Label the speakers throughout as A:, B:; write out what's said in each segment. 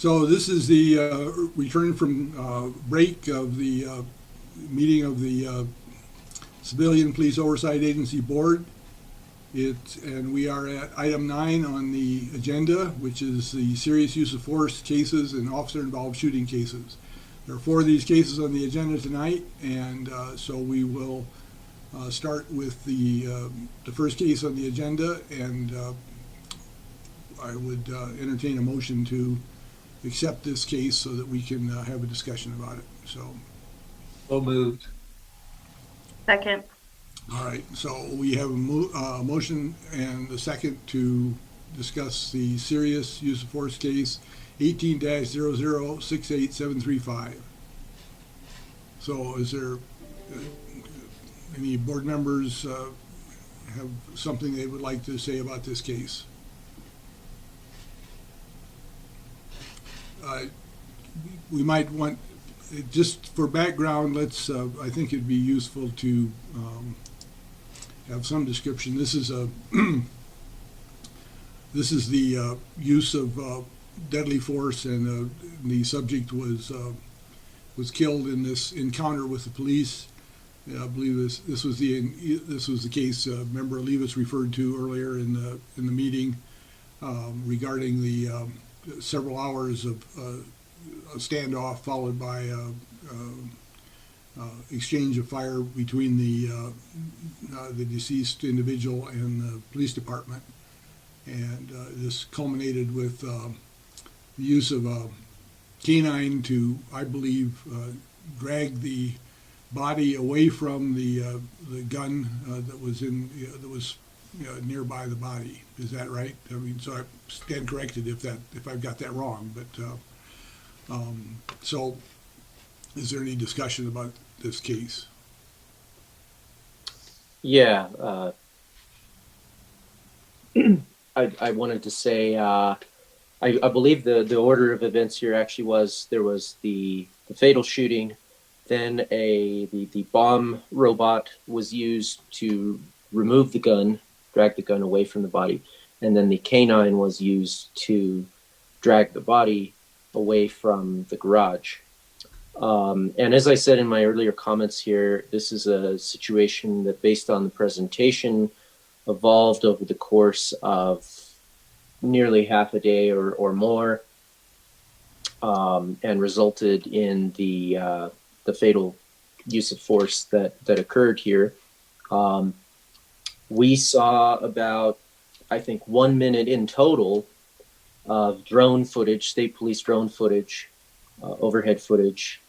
A: So this is the return from break of the meeting of the Civilian Police Oversight Agency Board. And we are at item 9 on the agenda, which is the serious use of force cases and officer-involved shooting cases. There are 4 of these cases on the agenda tonight, and so we will start with the first case on the agenda, and I would entertain a motion to accept this case so that we can have a discussion about it. So
B: moved.
C: Second.
A: All right, so we have a motion and a second to discuss the serious use of force case 18-0068735. So is there any board members have something they would like to say about this case? We might want, just for background, let's, I think it'd be useful to have some description. This is a this is the use of deadly force, and the subject was killed in this encounter with the police. I believe this was the case Member Levis referred to earlier in the meeting regarding the several hours of a standoff followed by exchange of fire between the deceased individual and the police department, and this culminated with the use of a canine to, I believe, drag the body away from the gun that was nearby the body. Is that right? I mean, so I stand corrected if I've got that wrong. But so, is there any discussion about this case?
D: Yeah, I wanted to say I believe the order of events here actually was there was the fatal shooting, then the bomb robot was used to remove the gun, drag the gun away from the body, and then the canine was used to drag the body away from the garage. And as I said in my earlier comments here, this is a situation that, based on the presentation, evolved over the course of nearly half a day or more, and resulted in the fatal use of force that occurred here. We saw about, I think, 1 minute in total of drone footage, state police drone footage, overhead footage.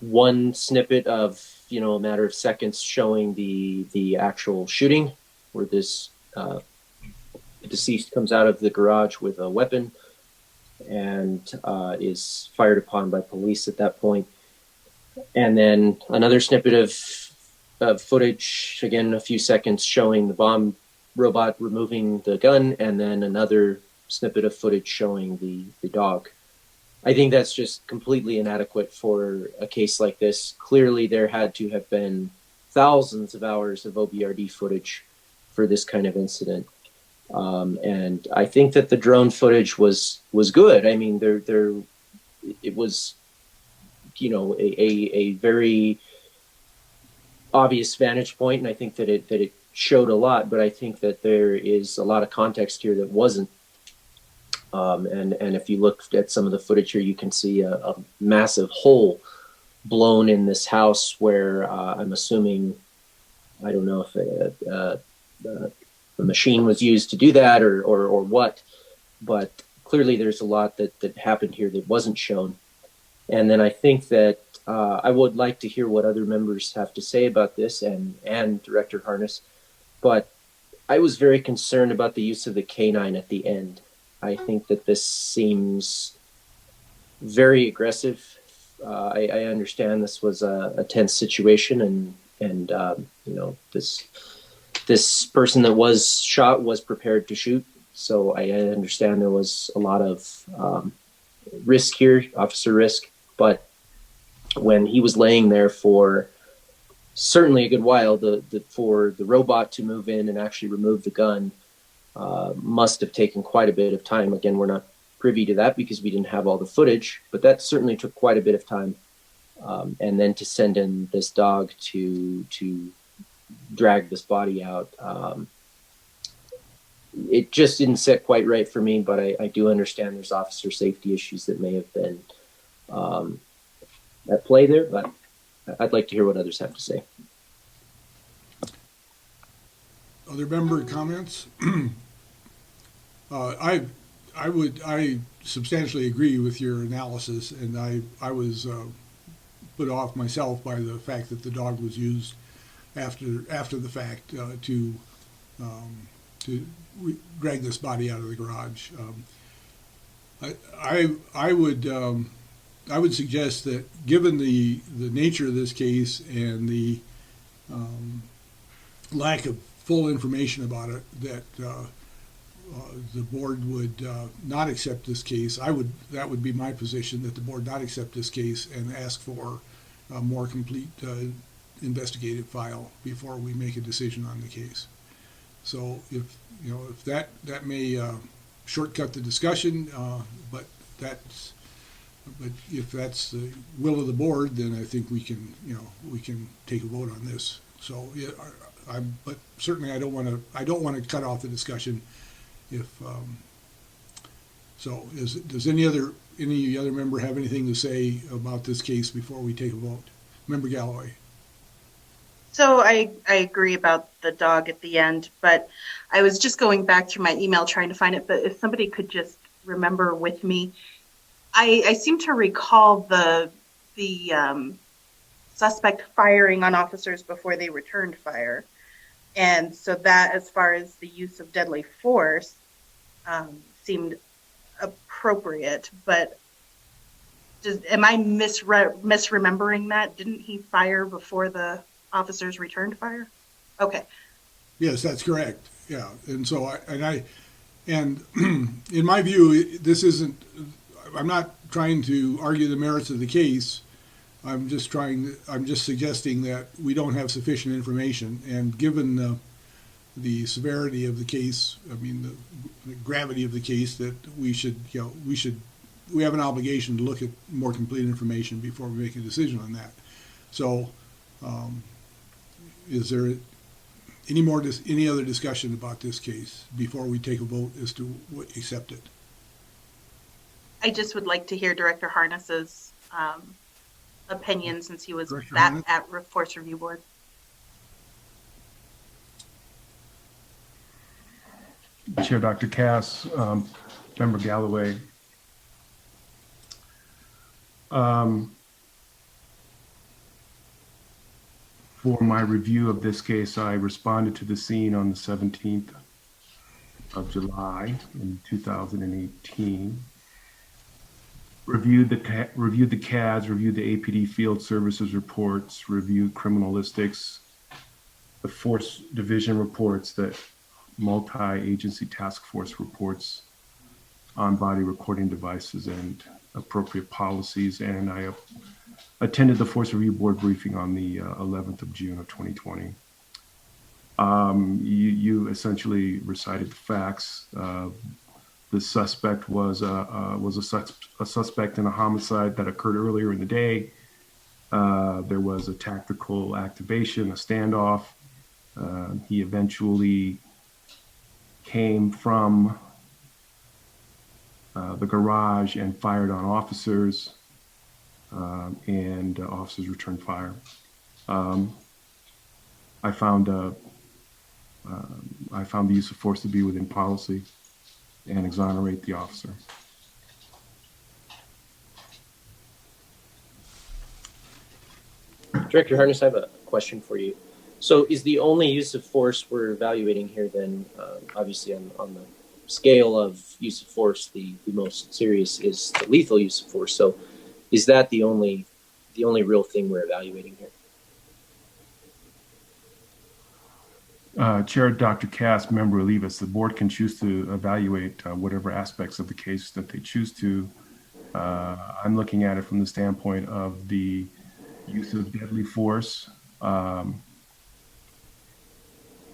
D: One snippet of, a matter of seconds showing the actual shooting, where this deceased comes out of the garage with a weapon and is fired upon by police at that point. And then another snippet of footage, again, a few seconds, showing the bomb robot removing the gun, and then another snippet of footage showing the dog. I think that's just completely inadequate for a case like this. Clearly, there had to have been thousands of hours of OBRD footage for this kind of incident. And I think that the drone footage was good. I mean, it was, a very obvious vantage point, and I think that it showed a lot. But I think that there is a lot of context here that wasn't. And if you look at some of the footage here, you can see a massive hole blown in this house where I'm assuming, I don't know if the machine was used to do that or what, but clearly there's a lot that happened here that wasn't shown. And then I think that I would like to hear what other members have to say about this, and Director Harness, but I was very concerned about the use of the canine at the end. I think that this seems very aggressive. I understand this was a tense situation, and this person that was shot was prepared to shoot. So I understand there was a lot of risk here, officer risk. But when he was laying there for certainly a good while, for the robot to move in and actually remove the gun must have taken quite a bit of time. Again, we're not privy to that because we didn't have all the footage, but that certainly took quite a bit of time. And then to send in this dog to drag this body out, it just didn't sit quite right for me. But I do understand there's officer safety issues that may have been at play there. But I'd like to hear what others have to say.
A: Other member comments? I substantially agree with your analysis, and I was put off myself by the fact that the dog was used after the fact to drag this body out of the garage. I would suggest that given the nature of this case and the lack of full information about it, that the board would not accept this case. That would be my position, that the board not accept this case and ask for a more complete investigative file before we make a decision on the case. So if that may shortcut the discussion, but if that's the will of the board, then I think we can take a vote on this. So yeah, but certainly I don't want to cut off the discussion. Does any other member have anything to say about this case before we take a vote? Member Galloway.
C: So I agree about the dog at the end, but I was just going back through my email trying to find it. But if somebody could just remember with me, I seem to recall the suspect firing on officers before they returned fire. And so that, as far as the use of deadly force, seemed appropriate. But am I misremembering that? Didn't he fire before the officers returned fire? Okay.
A: Yes, that's correct. Yeah, and so in my view, this isn't. I'm not trying to argue the merits of the case. I'm just suggesting that we don't have sufficient information, and given the severity of the case, I mean the gravity of the case, that we have an obligation to look at more complete information before we make a decision on that. So, is there any other discussion about this case before we take a vote as to accept it?
C: I just would like to hear Director Harness's opinion, since he was at Force Review Board.
E: Chair Dr. Cass, Member Galloway. For my review of this case, I responded to the scene on the 17th of July in 2018. Reviewed the CADs, reviewed the APD field services reports, reviewed criminalistics, the force division reports, the multi-agency task force reports on body recording devices and appropriate policies. And I attended the Force Review Board briefing on the 11th of June of 2020. You essentially recited the facts. The suspect was a suspect in a homicide that occurred earlier in the day. There was a tactical activation, a standoff. He eventually came from the garage and fired on officers, and officers returned fire. I found the use of force to be within policy and exonerate the officer.
D: Director Harness, I have a question for you. So is the only use of force we're evaluating here then, obviously on the scale of use of force, the most serious is the lethal use of force. So is that the only real thing we're evaluating here?
E: Chair Dr. Cass, Member Olivas, the board can choose to evaluate whatever aspects of the case that they choose to. I'm looking at it from the standpoint of the use of deadly force,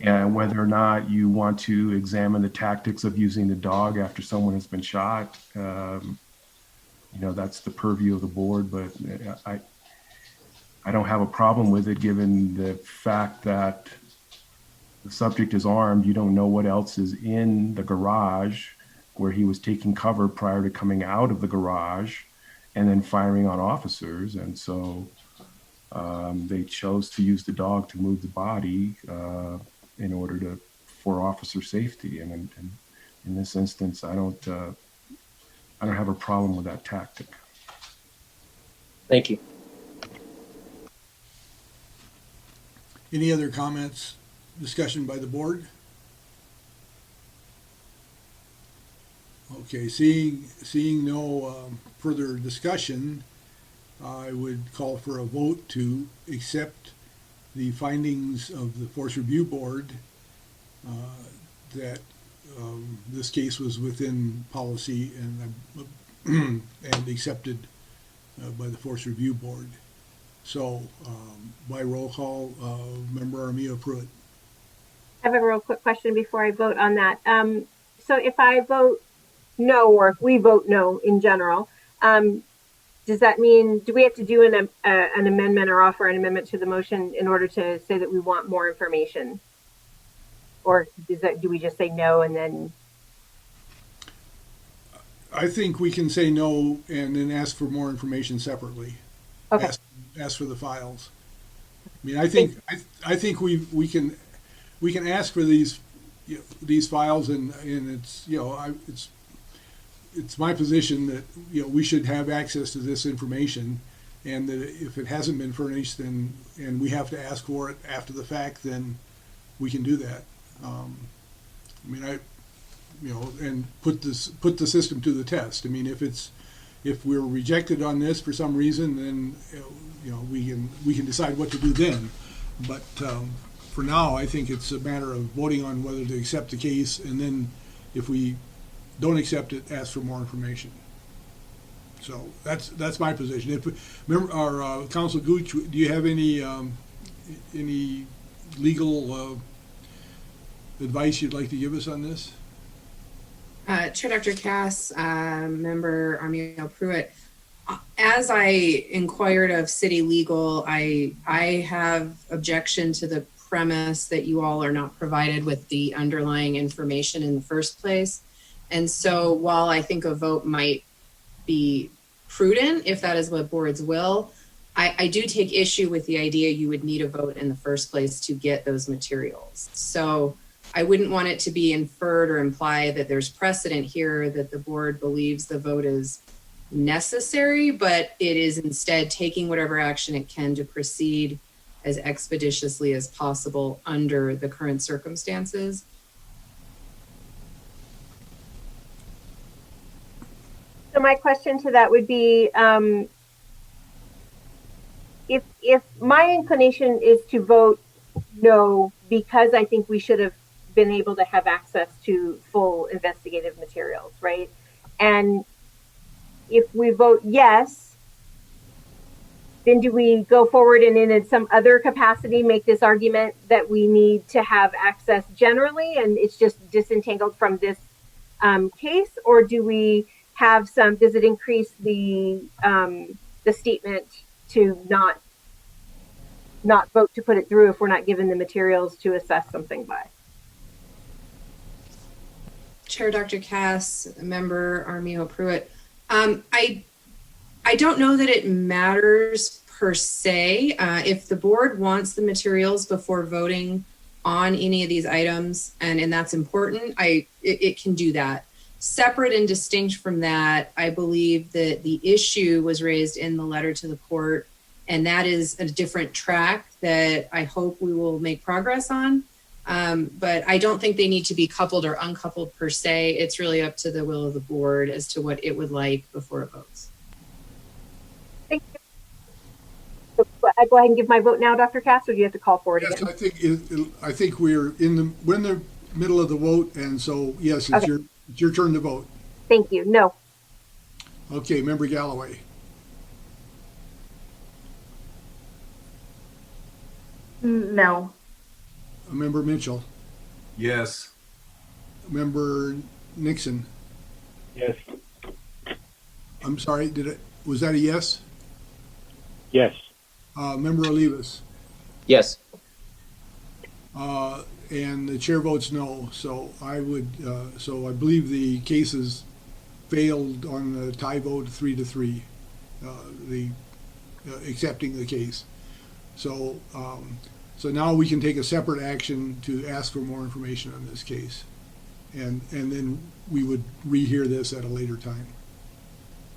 E: And whether or not you want to examine the tactics of using the dog after someone has been shot, that's the purview of the board. But I don't have a problem with it, given the fact that the subject is armed. You don't know what else is in the garage where he was taking cover prior to coming out of the garage and then firing on officers. And so they chose to use the dog to move the body in order for officer safety. And in this instance, I don't have a problem with that tactic.
D: Thank you.
A: Any other comments, discussion by the board? Okay, seeing no further discussion, I would call for a vote to accept the findings of the Force Review Board that this case was within policy and accepted by the Force Review Board. So, by roll call, Member Armia Pruitt.
F: I have a real quick question before I vote on that. So if I vote no, or if we vote no in general, does that mean, do we have to do an amendment or offer an amendment to the motion in order to say that we want more information? Or do we just say no and then?
A: I think we can say no and then ask for more information separately.
F: Okay.
A: Ask for the files. I mean, I think we can ask for these files, and it's it's my position that we should have access to this information, and that if it hasn't been furnished, then and we have to ask for it after the fact, then we can do that. I mean, and put the system to the test. I mean, if we're rejected on this for some reason, then we can decide what to do then. But for now, I think it's a matter of voting on whether to accept the case, and then if we don't accept it, ask for more information. So that's my position. Remember, our Council Gooch, do you have any legal advice you'd like to give us on this?
G: Chair Dr. Cass, Member Armia Pruitt, as I inquired of city legal, I have objection to the premise that you all are not provided with the underlying information in the first place. And so while I think a vote might be prudent, if that is what boards will, I do take issue with the idea you would need a vote in the first place to get those materials. So I wouldn't want it to be inferred or imply that there's precedent here that the board believes the vote is necessary, but it is instead taking whatever action it can to proceed as expeditiously as possible under the current circumstances.
F: So my question to that would be, if my inclination is to vote no, because I think we should have been able to have access to full investigative materials, right? And if we vote yes, then do we go forward and in some other capacity make this argument that we need to have access generally and it's just disentangled from this case? Or do we have does it increase the statement to not vote to put it through if we're not given the materials to assess something by?
G: Chair Dr. Cass, Member Armia Pruitt, I don't know that it matters per se. If the board wants the materials before voting on any of these items, and that's important, it can do that. Separate and distinct from that, I believe that the issue was raised in the letter to the court, and that is a different track that I hope we will make progress on. But I don't think they need to be coupled or uncoupled per se. It's really up to the will of the board as to what it would like before it votes.
F: Thank you. So I go ahead and give my vote now, Dr. Cass, or do you have to call for it
A: Yes,
F: again?
A: I think we're in the middle of the vote, and so yes, it's your turn to vote.
F: Thank you. No.
A: Okay, Member Galloway.
C: No.
A: Member Mitchell,
B: Yes.
A: Member Nixon.
H: Yes.
A: I'm sorry, was that a yes?
H: Yes.
A: Member Olivas.
D: Yes.
A: And the chair votes no, so I believe the cases failed on the tie vote 3-3, accepting the case. So now we can take a separate action to ask for more information on this case. And then we would rehear this at a later time.